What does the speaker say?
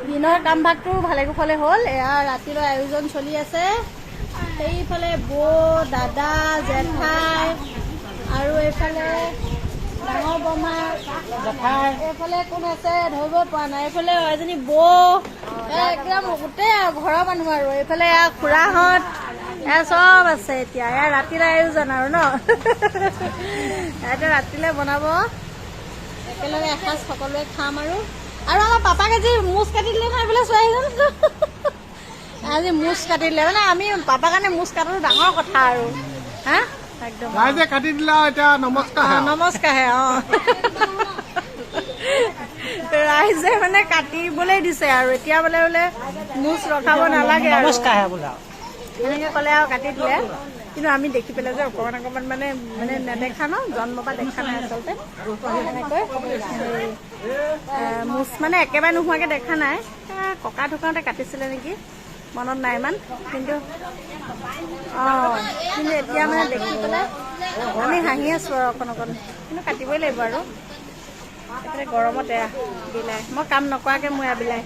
দিনৰ কাম ভাগটো ভালে কুশলে হ'ল। এয়া ৰাতিলৈ আয়োজন চলি আছে। সেইফালে বৌ, দাদা, জেঠাই আৰু এইফালে ডাঙৰ বৰমা, জেঠাই, এইফালে কোন আছে ধৰিব পৰা নাই। এইফালে এজনী বৌ, একদম গোটেই ঘৰৰ মানুহ আৰু এইফালে খুৰাহঁত এয়া চব আছে। এতিয়া এয়া ৰাতিলৈ আয়োজন আৰু ন এতিয়া ৰাতিলৈ বনাব একেলগে এসাঁজ সকলোৱে খাম আৰু আমাৰ পাপাক আজি মুচ কাটি দিলে নহয় এইফালে চোৱাই আজি মুচ কাটি দিলে মানে আমি পাপাৰ কাৰণে মুচ কাটাটো ডাঙৰ কথা আৰু হা একদম ৰাইজে কাটি দিলা এতিয়া নমস্কাৰ নমস্কাৰহে ৰাইজে মানে কাটিবলৈ দিছে আৰু এতিয়া বোলে মুচ ৰখাব নালাগে নমস্কাৰ বোলা এনেকে ক'লে আৰু কাটি দিলে। কিন্তু আমি দেখি পেলাই যে অকণমান মানে নেদেখা ন, জন্মৰ পৰা দেখা নাই আচলতে। এনেকৈ মুচ মানে একেবাৰে নোহোৱাকৈ দেখা নাই। ককা ঢুকাওঁতে কাটিছিলে নেকি, মনত নাই ইমান। কিন্তু কিন্তু এতিয়া মানে দেখি পেলাই আমি হাঁহি আছোঁ আৰু অকণ কিন্তু কাটিবই লাগিব আৰু এইফালে গৰমত এয়া বিলাই মই কাম নকৰাকৈ মই এয়া বিলাই